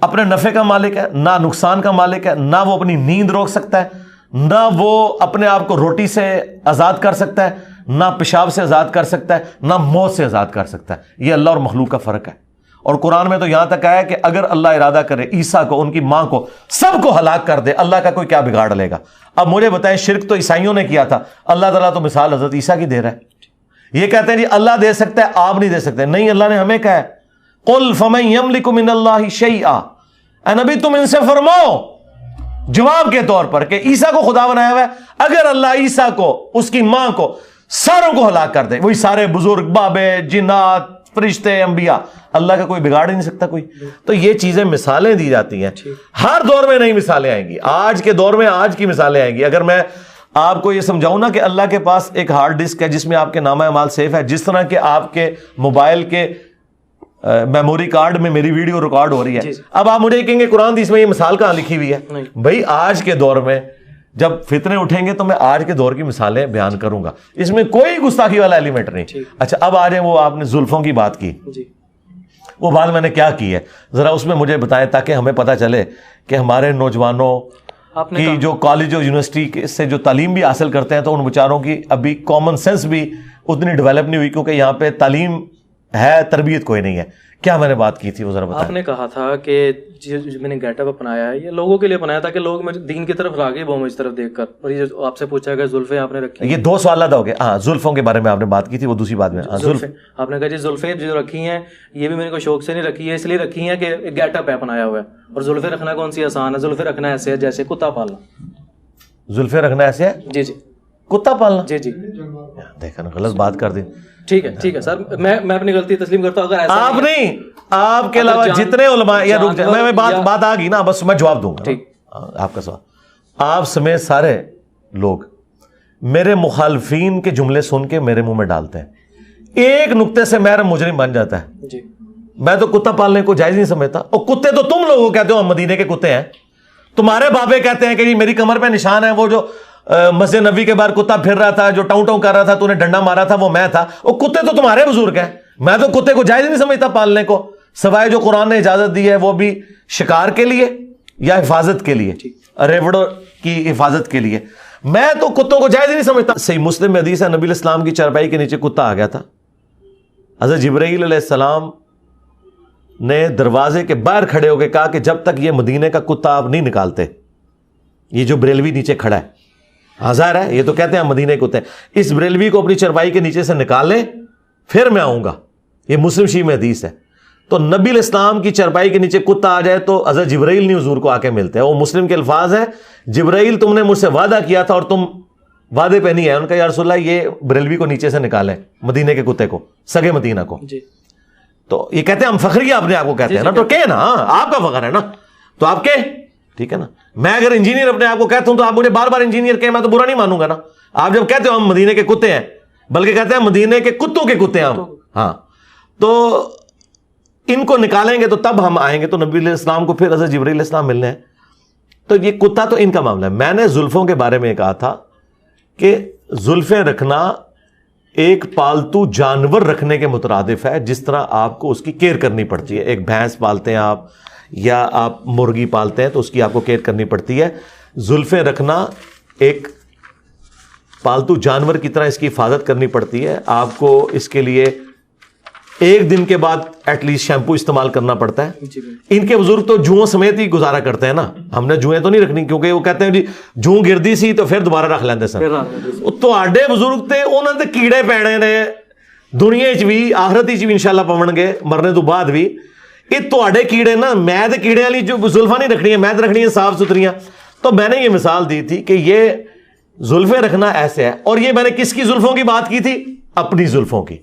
اپنے نفع کا مالک ہے, نہ نقصان کا مالک ہے, نہ وہ اپنی نیند روک سکتا ہے, نہ وہ اپنے آپ کو روٹی سے آزاد کر سکتا ہے, نہ پیشاب سے آزاد کر سکتا ہے, نہ موت سے آزاد کر سکتا ہے. یہ اللہ اور مخلوق کا فرق ہے. اور قرآن میں تو یہاں تک آیا کہ اگر اللہ ارادہ کرے عیسیٰ کو, ان کی ماں کو, سب کو ہلاک کر دے, اللہ کا کوئی کیا بگاڑ لے گا؟ اب مجھے بتائیں, شرک تو عیسائیوں نے کیا تھا, اللہ تعالیٰ تو مثال حضرت عیسیٰ کی دے رہا ہے. یہ کہتے ہیں جی اللہ دے سکتا ہے, آپ نہیں دے سکتے. نہیں, اللہ نے ہمیں کہا ہے قل فمن یملک من اللہ شیئا, اے نبی تم ان سے فرماؤ جواب کے طور پر کہ عیسیٰ کو خدا بنایا ہوا ہے, اگر اللہ عیسیٰ کو, اس کی ماں کو, ساروں کو ہلاک کر دے, وہی سارے بزرگ, بابے, جنات, فرشتے, انبیاء, اللہ کا کوئی بگاڑ ہی نہیں سکتا کوئی. تو یہ چیزیں مثالیں دی جاتی ہیں. ہر دور میں نئی مثالیں آئیں گی. آج کے دور میں آج کی مثالیں آئیں گی. اگر میں آپ کو یہ سمجھاؤں نا کہ اللہ کے پاس ایک ہارڈ ڈسک ہے جس میں آپ کے نامہ اعمال سیف ہے, جس طرح کہ آپ کے موبائل کے میموری کارڈ میں میری ویڈیو ریکارڈ ہو رہی ہے. جی. اب آپ مجھے کہیں گے قرآن حدیث میں یہ مثال کہاں لکھی ہوئی ہے؟ بھائی آج کے دور میں جب فتنے اٹھیں گے تو میں آج کے دور کی مثالیں بیان کروں گا, اس میں کوئی گستاخی والا ایلیمنٹ نہیں. اچھا اب آ جائیں, وہ آپ نے زلفوں کی بات کی, وہ بات میں نے کیا کی ہے ذرا اس میں مجھے بتائیں تاکہ ہمیں پتہ چلے کہ ہمارے نوجوانوں کی جو کالج اور یونیورسٹی سے جو تعلیم بھی حاصل کرتے ہیں تو ان بیچاروں کی ابھی کامن سینس بھی اتنی ڈیولپ نہیں ہوئی, کیونکہ یہاں پہ تعلیم ہے, تربیت کوئی نہیں ہے. کیا میں نے بات کی تھی وہ ذرا بتائیں. آپ نے کہا تھا کہ میں نے گیٹ اپ اپنایا ہے یہ لوگوں کے لیے بنایا تھا کہ لوگ دین کی طرف راغب ہوں مجھ طرف دیکھ کر, اور یہ آپ سے پوچھا کہ زلفیں آپ نے رکھی, یہ دو سوال ادا ہو گئے. ہاں زلفوں کے بارے میں آپ نے بات کی تھی, وہ دوسری بات میں زلفیں آپ نے کہا جی زلفیں جو رکھی ہیں یہ بھی میرے کو شوق سے نہیں رکھی ہے, اس لیے رکھی ہیں کہ گیٹ اپ ہے بنایا ہوا ہے, اور زلفیں رکھنا کون سی آسان ہے, زلفیں رکھنا ایسے ہے جیسے کتا پالنا. زلفیں رکھنا ایسے ہے جی جی کتا پالنا. جی جی دیکھا نا غلط بات کر دی. ٹھیک ہے سر, میں اپنی غلطی تسلیم کرتا ہوں. اگر ایسا آپ نہیں, آپ کے علاوہ جتنے علماء, یا رک جائیں, میں بات آ گئی نا, بس میں جواب دوں گا آپ کا سوال. آپ سمیت سارے لوگ میرے مخالفین کے جملے سن کے میرے منہ میں ڈالتے ہیں, ایک نقطے سے میرا مجرم بن جاتا ہے. جی میں تو کتا پالنے کو جائز نہیں سمجھتا, اور کتے تو تم لوگوں کہتے ہو ہم مدینے کے کتے ہیں, تمہارے بابے کہتے ہیں کہ جی میری کمر پہ نشان ہے, وہ جو مسجد نبی کے باہر کتا پھر رہا تھا جو ٹاؤں ٹاؤں کر رہا تھا تو نے ڈنڈا مارا تھا وہ میں تھا. وہ کتے تو تمہارے بزرگ ہیں, میں تو کتے کو جائز نہیں سمجھتا پالنے کو, سوائے جو قرآن نے اجازت دی ہے وہ بھی شکار کے لیے یا حفاظت کے لیے, ریوڑوں کی حفاظت کے لیے. میں تو کتوں کو جائز نہیں سمجھتا. صحیح مسلم میں حدیث ہے نبی علیہ السلام کی چارپائی کے نیچے کتا آ گیا تھا. حضرت جبرائیل علیہ السلام نے دروازے کے باہر کھڑے ہو کے کہا کہ جب تک یہ مدینے کا کتا آپ نہیں نکالتے, یہ جو بریلوی نیچے کھڑا ہے ہزار ہے, یہ تو کہتے ہیں مدینے کے کتے, اس بریلوی کو اپنی چرپائی کے نیچے سے نکال لیں پھر میں آؤں گا. یہ مسلم شیعہ میں حدیث ہے. تو نبی علیہ السلام کی چرپائی کے نیچے کتا آ جائے تو حضرت جبرائیل نہیں حضور کو آ کے ملتے ہیں. وہ مسلم کے الفاظ ہیں, جبرائیل تم نے مجھ سے وعدہ کیا تھا اور تم وعدے پہ نہیں ہے. ان کا یا رسول اللہ یہ بریلوی کو نیچے سے نکالیں, مدینے کے کتے کو, سگے مدینہ کو. تو یہ کہتے ہیں ہم فخری اپنے آپ کو کہتے ہیں نا, تو کہ نا آپ کا فخر ہے نا, تو آپ کے ٹھیک ہے نا. میں اگر انجینئر اپنے آپ کو کہتا ہوں تو آپ مجھے بار بار انجینئر کہیں, میں تو برا نہیں مانوں گا نا. آپ جب کہتے ہو ہم مدینے کے کتے ہیں, بلکہ کہتے ہیں مدینے کے کتوں کے کتے ہیں ہم, ہاں, تو ان کو نکالیں گے تو تب ہم آئیں گے. تو نبی علیہ السلام کو پھر حضرت جبرائیل علیہ السلام ملنے ہیں. تو یہ کتا تو ان کا معاملہ ہے. میں نے زلفوں کے بارے میں کہا تھا کہ زلفیں رکھنا ایک پالتو جانور رکھنے کے مترادف ہے, جس طرح آپ کو اس کی کیئر کرنی پڑتی ہے. ایک بھینس پالتے ہیں آپ یا آپ مرغی پالتے ہیں تو اس کی آپ کو کیئر کرنی پڑتی ہے. زلفیں رکھنا ایک پالتو جانور کی طرح اس کی حفاظت کرنی پڑتی ہے. آپ کو اس کے لیے ایک دن کے بعد ایٹ لیسٹ شیمپو استعمال کرنا پڑتا ہے. ان کے بزرگ تو جوؤں سمیت ہی گزارا کرتے ہیں نا, ہم نے جوئیں تو نہیں رکھنی, کیونکہ وہ کہتے ہیں جی جوں گردی سی تو پھر دوبارہ رکھ لیندے سن. تو آڈے بزرگ تے انہوں نے کیڑے پیڑے نے دنیا چ بھی آخرت چ بھی انشاءاللہ پون گے, مرنے تو بعد بھی. یہ تواڈے کیڑے نا, میں تے کیڑے والی جو زلفاں نہیں رکھنی ہے, میں تے رکھنی ہے صاف ستھریاں. تو میں نے یہ مثال دی تھی کہ یہ زلفیں رکھنا ایسے ہے. اور یہ میں نے کس کی زلفوں کی بات کی تھی؟ اپنی زلفوں کی.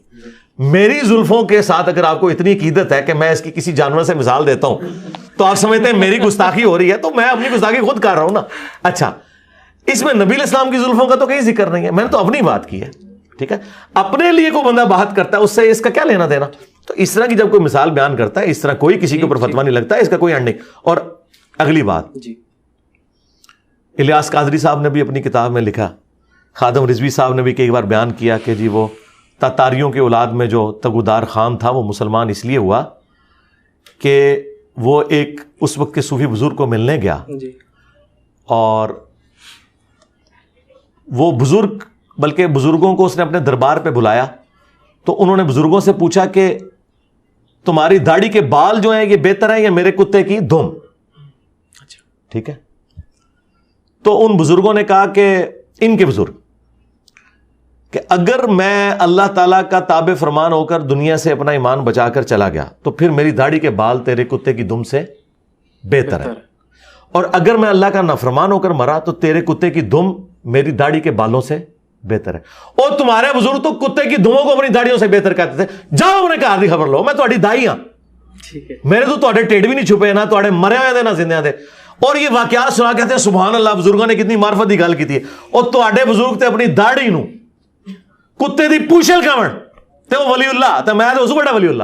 میری زلفوں کے ساتھ اگر آپ کو اتنی عقیدت ہے کہ میں اس کی کسی جانور سے مثال دیتا ہوں تو آپ سمجھتے ہیں میری گستاخی ہو رہی ہے, تو میں اپنی گستاخی خود کر رہا ہوں نا. اچھا, اس میں نبی علیہ السلام کی زلفوں کا تو کہیں ذکر نہیں ہے, میں نے تو اپنی بات کی ہے. ٹھیک ہے, اپنے لیے کوئی بندہ بات کرتا ہے اس سے اس کا کیا لینا دینا. تو اس طرح کی جب کوئی مثال بیان کرتا ہے, اس طرح کوئی کسی کے اوپر فتویٰ نہیں لگتا ہے, اس کا کوئی اینڈ نہیں. اور اگلی بات, الیاس قادری صاحب نے بھی اپنی کتاب میں لکھا, خادم رضوی صاحب نے بھی کئی بار بیان کیا کہ جی وہ تاتاریوں کے اولاد میں جو تگودار خان تھا وہ مسلمان اس لیے ہوا کہ وہ ایک اس وقت کے صوفی بزرگ کو ملنے گیا, اور وہ بزرگ بلکہ بزرگوں کو اس نے اپنے دربار پہ بلایا. تو انہوں نے بزرگوں سے پوچھا کہ تمہاری داڑھی کے بال جو ہیں یہ بہتر ہیں یا میرے کتے کی دم. ٹھیک ہے, تو ان بزرگوں نے کہا کہ ان کے بزرگ کہ اگر میں اللہ تعالیٰ کا تابع فرمان ہو کر دنیا سے اپنا ایمان بچا کر چلا گیا تو پھر میری داڑھی کے بال تیرے کتے کی دم سے بہتر ہے, اور اگر میں اللہ کا نافرمان ہو کر مرا تو تیرے کتے کی دم میری داڑھی کے بالوں سے بہتر ہے. اور تمہارے بزرگ تو کتے کی دموں کو اپنی داڑھیوں سے بہتر کہتے تھے. جاؤ انہیں کہا دی خبر لو, میں تہاڈی دائی ہاں, میرے تو تہاڈے ٹیڈ بھی نہیں چھپے نہ تہاڈے مرے ہوئے نہ زندے تھے. اور یہ واقعات سنا کہتے ہیں سبحان اللہ, بزرگوں نے کتنی معرفت کی گل کی تھی. اور تہاڈے بزرگ تے اپنی داڑھی نو کتے دی پوچھل کھاون تے وہ ولی اللہ, تے میں تے اس بڑا ولی اللہ.